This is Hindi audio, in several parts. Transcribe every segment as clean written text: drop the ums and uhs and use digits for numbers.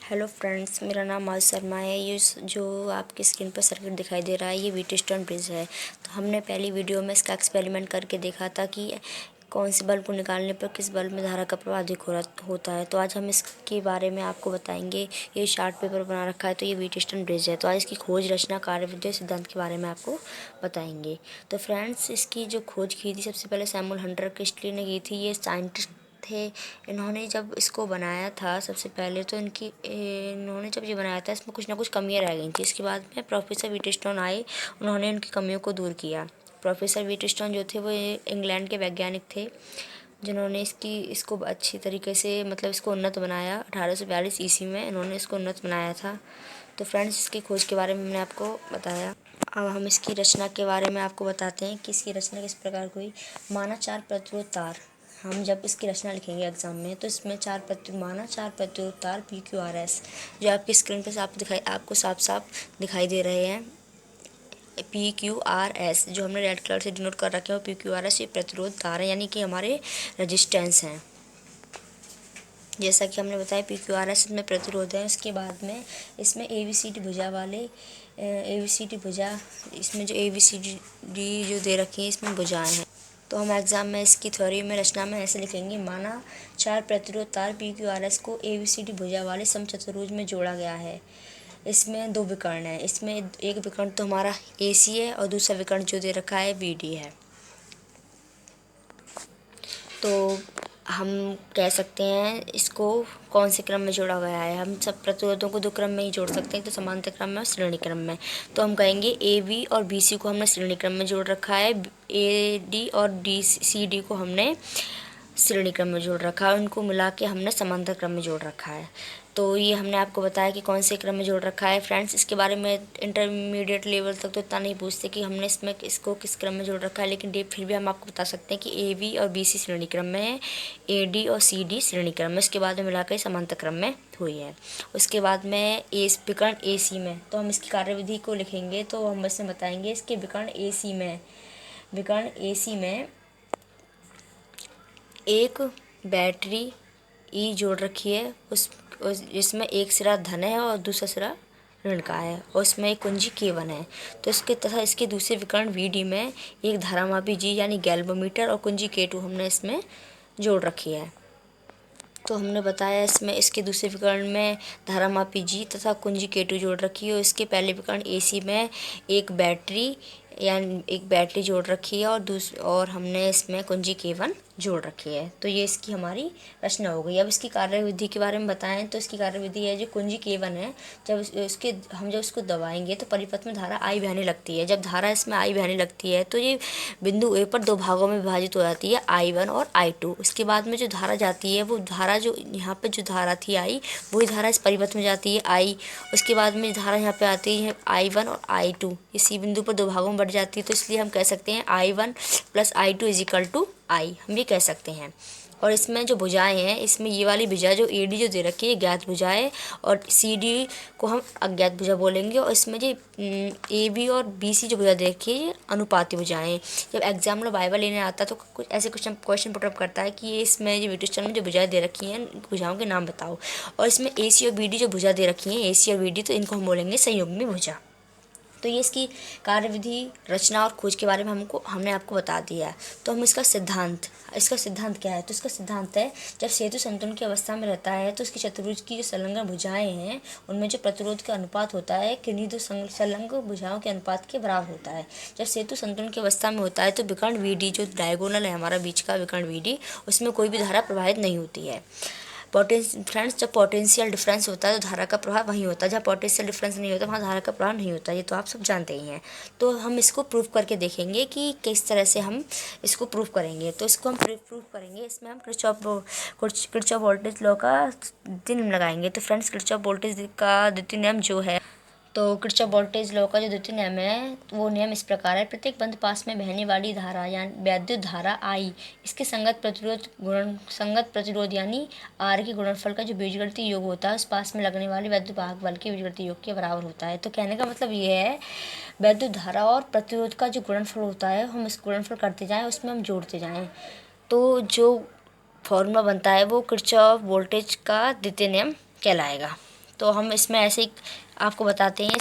हेलो फ्रेंड्स, मेरा नाम माज शर्मा है। ये जो आपकी स्क्रीन पर सर्किट दिखाई दे रहा है ये व्हीटस्टोन ब्रिज है। तो हमने पहली वीडियो में इसका एक्सपेरिमेंट करके देखा था कि कौन से बल्ब को निकालने पर किस बल्ब में धारा का प्रवाह अधिक होता है। तो आज हम इसके बारे में आपको बताएंगे। ये चार्ट पेपर बना रखा है। तो ये व्हीटस्टोन ब्रिज है। तो आज इसकी खोज, रचना, कार्यविधि, सिद्धांत के बारे में आपको बताएंगे। तो फ्रेंड्स, इसकी जो खोज की थी सबसे पहले सैमुअल हंटर क्रिस्टली ने की थी। ये साइंटिस्ट थे। इन्होंने जब इसको बनाया था सबसे पहले तो इन्होंने जब ये बनाया था इसमें कुछ ना कुछ कमियां रह गई थी। इसके बाद में प्रोफेसर व्हीटस्टोन आए, उन्होंने उनकी कमियों को दूर किया। प्रोफेसर व्हीटस्टोन जो थे वो इंग्लैंड के वैज्ञानिक थे जिन्होंने इसको अच्छी तरीके से इसको उन्नत बनाया। 1842 ईस्वी में इन्होंने इसको उन्नत बनाया था। तो फ्रेंड्स, इसकी खोज के बारे में मैंने आपको बताया। अब हम इसकी रचना के बारे में आपको बताते हैं कि इसकी रचना किस प्रकार की हुई। माना चार प्रतिरोध तार। हम जब इसकी रचना लिखेंगे एग्जाम में तो इसमें चार प्रतिरोध तार PQRS जो आपकी स्क्रीन पर आपको साफ साफ दिखाई दे रहे हैं। PQRS जो हमने रेड कलर से डिनोट कर रखे हैं PQRS ये प्रतिरोध तार है, यानी कि हमारे रेजिस्टेंस हैं। जैसा कि हमने बताया PQRS में प्रतिरोध है। उसके बाद में इसमें ABCD भुजा वाले ABCD भुजा, इसमें जो ABCD जो दे रखी है इसमें भुजाएं हैं। तो हम एग्जाम में इसकी थ्योरी में, रचना में ऐसे लिखेंगे। माना चार प्रतिरोध तार PQRS को ABCD भुजा वाले समचतुर्भुज में जोड़ा गया है। इसमें दो विकर्ण है। इसमें एक विकर्ण तो हमारा AC है और दूसरा विकर्ण जो दे रखा है BD है। तो हम कह सकते हैं इसको कौन से क्रम में जोड़ा गया है। हम सब प्रतिरोधों को दो क्रम में ही जोड़ सकते हैं, तो समांतर क्रम में और श्रेणी क्रम में। तो हम कहेंगे AB और BC को हमने श्रेणी क्रम में जोड़ रखा है, AD और CD को हमने श्रेणी क्रम में जोड़ रखा है, उनको मिला के हमने समांतर क्रम में जोड़ रखा है। तो ये हमने आपको बताया कि कौन से क्रम में जोड़ रखा है। फ्रेंड्स, इसके बारे में इंटरमीडिएट लेवल तक तो इतना नहीं पूछते कि हमने इसको किस क्रम में जोड़ रखा है, लेकिन फिर भी हम आपको बता सकते हैं कि AB और BC श्रेणी क्रम में है, AD और CD श्रेणी क्रम में, उसके बाद में मिलाकर समांतर क्रम में हुई है। उसके बाद में विकर्ण AC में, तो हम इसकी कार्यविधि को लिखेंगे। तो हम इसमें बताएंगे इसके विकर्ण AC में एक बैटरी E जोड़ रखी है, जिसमें एक सिरा धन है और दूसरा सिरा ऋण का है, और उसमें एक कुंजी K1 है। तो इसके दूसरे विकर्ण VD में एक धारामापी G यानी गैल्वेनोमीटर और कुंजी K2 हमने इसमें जोड़ रखी है। तो हमने बताया इसमें इसके दूसरे विकर्ण में धारामापी G तथा कुंजी K2 जोड़ रखी है। और इसके पहले विकर्ण AC में एक बैटरी जोड़ रखी है और हमने इसमें कुंजी K1 जोड़ रखी है। तो ये इसकी हमारी रचना हो गई। अब इसकी कार्यविधि के बारे में बताएं तो इसकी कार्यविधि है, जो कुंजी K1 है, जब इसको दबाएंगे तो परिपथ में धारा I बहने लगती है। जब धारा इसमें I बहने लगती है तो ये बिंदु A पर दो भागों में विभाजित हो जाती है, I1 और I2। उसके बाद में जो धारा जाती है, वो धारा जो यहाँ पे जो धारा थी I, वही धारा इस परिपथ में जाती है I। उसके बाद में धारा यहाँ पे आती है I1 और I2, इसी बिंदु पर दो भागों में बढ़ जाती है। तो इसलिए हम कह सकते हैं I1 + I2 = I, हम ये कह सकते हैं। और इसमें जो भुजाएं हैं, इसमें ये वाली भुजा जो AD जो दे रखी है ज्ञात भुजा है, और CD को हम अज्ञात भुजा बोलेंगे। और इसमें जो AB और BC जो भुजा दे रखी है ये अनुपाती भुजाएं। जब एग्जाम में बाइबल लेने आता तो कुछ ऐसे क्वेश्चन पुटअप करता है कि ये इसमें जो व्हीटस्टोन में जो भुजाएं दे रखी हैं भुजाओं के नाम बताओ। और इसमें AC और BD जो भुजा दे रखी हैं, AC और BD, तो इनको हम बोलेंगे संयुग्मी भुजा। तो ये इसकी कार्यविधि, रचना और खोज के बारे में हमने आपको बता दिया है। तो हम इसका सिद्धांत क्या है। तो इसका सिद्धांत है, जब सेतु संतुलन की अवस्था में रहता है तो इसकी चतुर्भुज की जो संलग्न भुजाएं हैं उनमें जो प्रतिरोध का अनुपात होता है किन्हीं दो संलग्न भुजाओं के अनुपात के बराबर होता है। जब सेतु संतुलन की अवस्था में होता है तो विकर्ण VD जो डायगोनल है हमारा बीच का विकर्ण VD, उसमें कोई भी धारा प्रवाहित नहीं होती है। फ्रेंड्स, जब पोटेंशियल डिफरेंस होता है तो धारा का प्रभाव वहीं होता है। जहाँ पोटेंशियल डिफरेंस नहीं होता वहाँ धारा का प्रभाव नहीं होता, ये तो आप सब जानते ही हैं। तो हम इसको प्रूव करके देखेंगे कि किस तरह से हम इसको प्रूव करेंगे। तो इसको हम प्रूव करेंगे, इसमें हम किरचॉफ वोल्टेज लॉ का द्वितीय नियम लगाएंगे। तो फ्रेंड्स, किरचॉफ वोल्टेज का द्वितीय नियम जो है, तो किरचॉफ वोल्टेज लॉ का जो द्वितीय नियम है वो नियम इस प्रकार है। प्रत्येक बंद पास में बहने वाली धारा यानी वैद्युत धारा I, इसके संगत प्रतिरोध यानी R के गुणनफल का जो बीजगणितीय योग होता है उस पास में लगने वाले वैद्युत वाहक बल के बीजगणितीय योग के बराबर होता है। तो कहने का मतलब ये है, वैद्युत धारा और प्रतिरोध का जो गुणनफल होता है हम इस गुणनफल करते जाएँ, उसमें हम जोड़ते जाएँ, तो जो फॉर्मूला बनता है वो किरचॉफ वोल्टेज का द्वितीय नियम कहलाएगा। तो हम इसमें ऐसे ही आपको बताते हैं।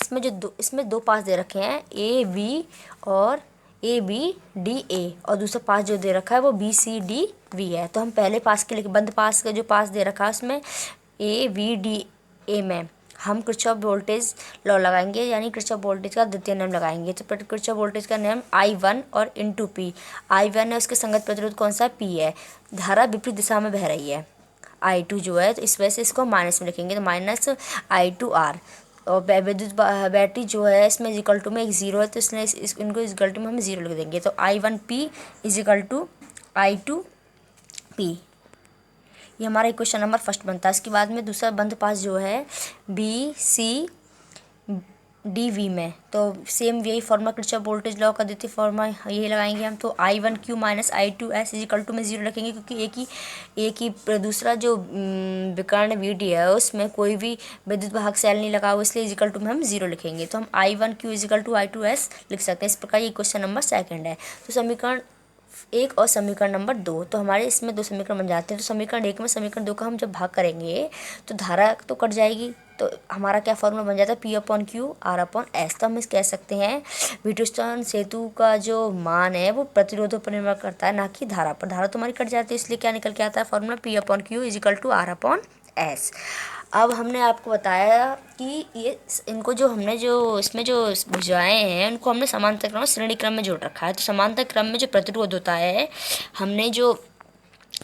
इसमें दो पास दे रखे हैं, ए बी और ए बी डी ए, और दूसरा पास जो दे रखा है वो बी सी डी वी है। तो हम पहले पास के लिए बंद पास का जो पास दे रखा है उसमें ए बी डी ए में हम किरचॉफ वोल्टेज लॉ लगाएंगे, यानी किरचॉफ वोल्टेज का द्वितीय नियम लगाएंगे। तो किरचॉफ वोल्टेज का नियम I1 और इंटू पी। I1 है, उसके संगत प्रतिरोध कौन सा है, P है। धारा विपरीत दिशा में बह रही है I2 जो है, तो इस वजह से इसको माइनस में लिखेंगे, तो माइनस I2R। और विद्युत बैटरी जो है इसमें इजिकल टू में एक जीरो है, तो इसलिए इनको इजिकल टू में हम जीरो लिख देंगे। तो I1P इजिकल टू I2P। ये हमारा क्वेश्चन नंबर फर्स्ट बनता है। इसके बाद में दूसरा बंद पास जो है बी सी डी वी में, तो सेम यही फॉर्मूला किरचॉफ वोल्टेज लॉ का द्वितीय फॉर्मूला यही लगाएंगे हम। तो I1Q minus I2S is equal to में जीरो रखेंगे, क्योंकि एक ही दूसरा जो विकर्ण VD है उसमें कोई भी विद्युत वाहक सेल नहीं लगा हुआ, इसलिए इजिकल टू में हम जीरो लिखेंगे। तो हम I1Q इजिकल टू I2S लिख सकते हैं। इस प्रकार ये क्वेश्चन नंबर सेकंड है। तो समीकरण 1 और समीकरण नंबर 2, तो हमारे इसमें दो समीकरण बन जाते हैं। तो समीकरण 1 में समीकरण 2 का हम जब भाग करेंगे तो धारा तो कट जाएगी, तो हमारा क्या फॉर्मूला बन जाता है, P/Q R/S। तो हम इस कह सकते हैं व्हीटस्टोन सेतु का जो मान है वो प्रतिरोधों पर निर्भर करता है, ना कि धारा पर। धारा तो हमारी कट जाती है, इसलिए क्या निकल के आता है formula P/Q is equal to R/S। अब हमने आपको बताया कि ये इनको जो हमने जो इसमें जो भुजाएं हैं उनको हमने समांतर क्रम श्रेणी क्रम में जोड़ रखा है। तो समांतर क्रम में जो प्रतिरोध होता है हमने जो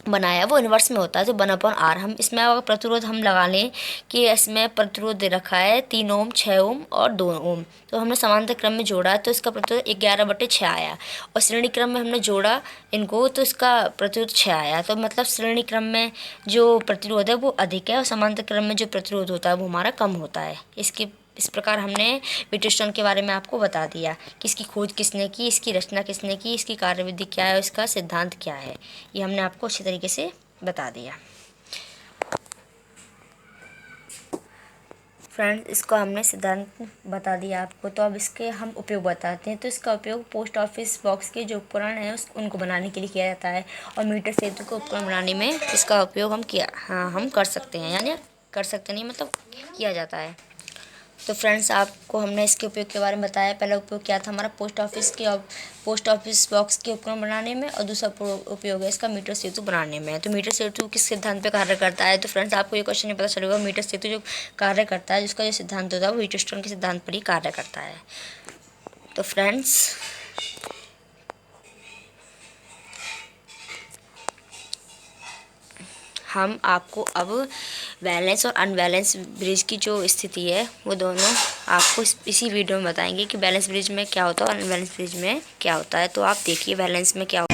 बनाया वो इन्वर्स में होता है, तो 1/R। हम इसमें अगर प्रतिरोध हम लगा लें कि इसमें प्रतिरोध दे रखा है 3 ओम, 6 ओम और 2 ओम, तो हमने समांतर क्रम में जोड़ा तो इसका प्रतिरोध 11/6 आया। और श्रेणी क्रम में हमने जोड़ा इनको तो इसका प्रतिरोध 6 आया। तो मतलब श्रेणी क्रम में जो प्रतिरोध है वो अधिक है और समांतर क्रम में जो प्रतिरोध होता है वो हमारा कम होता है। इस प्रकार हमने व्हीटस्टोन के बारे में आपको बता दिया कि इसकी खोज किसने की, इसकी रचना किसने की, इसकी कार्यविधि क्या है, इसका सिद्धांत क्या है, ये हमने आपको अच्छी तरीके से बता दिया। फ्रेंड्स, इसको हमने सिद्धांत बता दिया आपको, तो अब इसके हम उपयोग बताते हैं। तो इसका उपयोग पोस्ट ऑफिस बॉक्स के जो उपकरण हैं उनको बनाने के लिए किया जाता है, और मीटर सेतु को उपकरण बनाने में इसका उपयोग हम कर सकते हैं, यानी कर सकते नहीं मतलब किया जाता है। तो फ्रेंड्स, आपको हमने इसके उपयोग के बारे में बताया। पहला उपयोग क्या था हमारा पोस्ट ऑफिस बॉक्स के उपकरण बनाने में, और दूसरा उपयोग है इसका मीटर सेतु बनाने में। तो मीटर सेतु किस सिद्धांत पे कार्य करता है, तो फ्रेंड्स आपको ये क्वेश्चन नहीं पता चलेगा। मीटर सेतु जो कार्य करता है, जिसका जो सिद्धांत होता है वो व्हीटस्टोन के सिद्धांत पर ही कार्य करता है। तो फ्रेंड्स, हम आपको अब बैलेंस और अनबैलेंस ब्रिज की जो स्थिति है वो दोनों आपको इसी वीडियो में बताएंगे कि बैलेंस ब्रिज में क्या होता है और अनबैलेंस ब्रिज में क्या होता है। तो आप देखिए बैलेंस में क्या होता है।